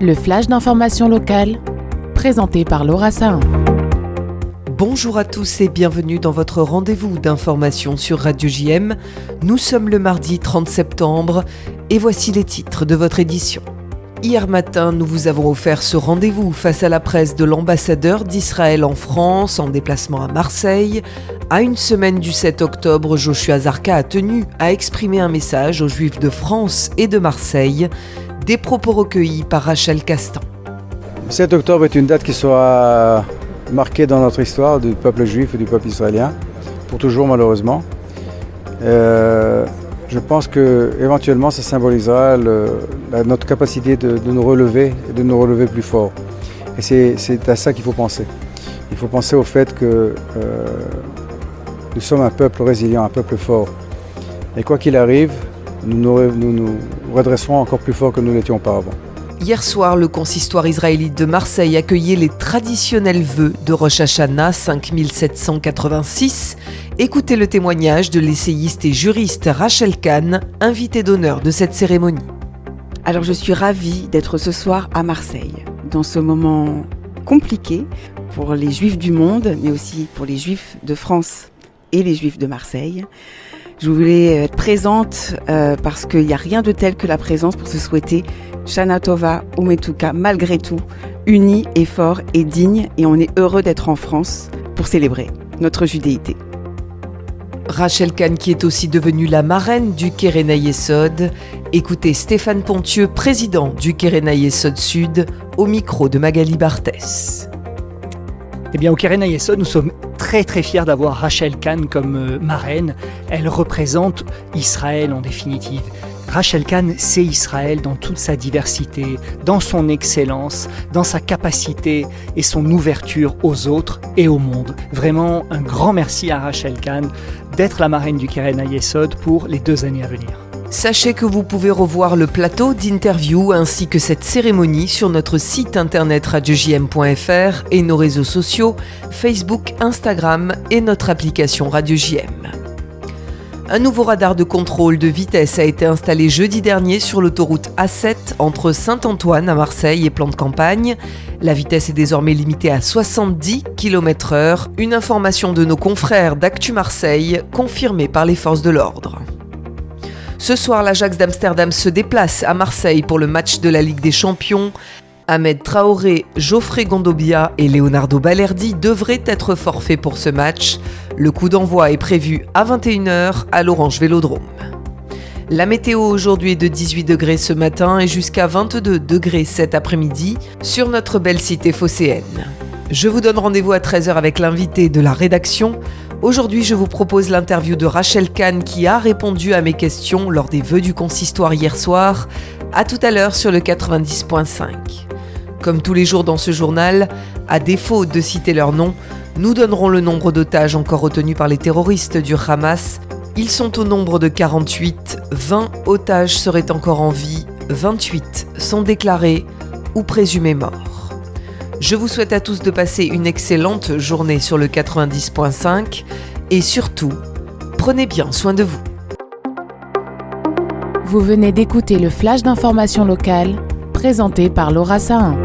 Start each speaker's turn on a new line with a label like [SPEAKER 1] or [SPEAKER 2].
[SPEAKER 1] Le flash d'information locale, présenté par Laura Sahin.
[SPEAKER 2] Bonjour à tous et bienvenue dans votre rendez-vous d'information sur Radio JM. Nous sommes le mardi 30 septembre et voici les titres de votre édition. Hier matin, nous vous avons offert ce rendez-vous face à la presse de l'ambassadeur d'Israël en France en déplacement à Marseille. À une semaine du 7 octobre, Joshua Zarka a tenu à exprimer un message aux Juifs de France et de Marseille. Des propos recueillis par Rachel Castan.
[SPEAKER 3] Le 7 octobre est une date qui sera marquée dans notre histoire du peuple juif et du peuple israélien, pour toujours malheureusement. Je pense qu'éventuellement ça symbolisera notre capacité de nous relever et de nous relever plus fort. Et c'est à ça qu'il faut penser. Il faut penser au fait que nous sommes un peuple résilient, un peuple fort. Et quoi qu'il arrive, nous redresserons encore plus fort que nous l'étions auparavant.
[SPEAKER 2] Hier soir, le consistoire israélite de Marseille accueillait les traditionnels vœux de Rosh Hashanah 5786. Écoutez le témoignage de l'essayiste et juriste Rachel Kahn, invitée d'honneur de cette cérémonie.
[SPEAKER 4] Alors je suis ravie d'être ce soir à Marseille, dans ce moment compliqué pour les Juifs du monde, mais aussi pour les Juifs de France et les Juifs de Marseille. Je voulais être présente parce qu'il n'y a rien de tel que la présence pour se souhaiter Shana Tova Umetuka, malgré tout, unis et forts et dignes, et on est heureux d'être en France pour célébrer notre judéité.
[SPEAKER 2] Rachel Kahn qui est aussi devenue la marraine du Keren HaYesod. Écoutez Stéphane Pontieux, président du Keren HaYesod Sud, au micro de Magali Barthès.
[SPEAKER 5] Eh bien, au Keren HaYesod, nous sommes très fiers d'avoir Rachel Kahn comme marraine. Elle représente Israël en définitive. Rachel Kahn, c'est Israël dans toute sa diversité, dans son excellence, dans sa capacité et son ouverture aux autres et au monde. Vraiment, un grand merci à Rachel Kahn d'être la marraine du Keren HaYesod pour les 2 années à venir.
[SPEAKER 2] Sachez que vous pouvez revoir le plateau d'interview ainsi que cette cérémonie sur notre site internet radiojm.fr et nos réseaux sociaux, Facebook, Instagram et notre application Radio JM. Un nouveau radar de contrôle de vitesse a été installé jeudi dernier sur l'autoroute A7 entre Saint-Antoine à Marseille et Plan de Campagne. La vitesse est désormais limitée à 70 km/h. Une information de nos confrères d'Actu Marseille, confirmée par les forces de l'ordre. Ce soir, l'Ajax d'Amsterdam se déplace à Marseille pour le match de la Ligue des Champions. Ahmed Traoré, Geoffrey Gondobia et Leonardo Balerdi devraient être forfaits pour ce match. Le coup d'envoi est prévu à 21h à l'Orange Vélodrome. La météo aujourd'hui est de 18 degrés ce matin et jusqu'à 22 degrés cet après-midi sur notre belle cité phocéenne. Je vous donne rendez-vous à 13h avec l'invité de la rédaction. Aujourd'hui, je vous propose l'interview de Rachel Kahn qui a répondu à mes questions lors des vœux du consistoire hier soir. À tout à l'heure sur le 90.5. Comme tous les jours dans ce journal, à défaut de citer leur nom, nous donnerons le nombre d'otages encore retenus par les terroristes du Hamas. Ils sont au nombre de 48, 20 otages seraient encore en vie, 28 sont déclarés ou présumés morts. Je vous souhaite à tous de passer une excellente journée sur le 90.5 et surtout, prenez bien soin de vous.
[SPEAKER 1] Vous venez d'écouter le flash d'information locale, présenté par Laura Sahin.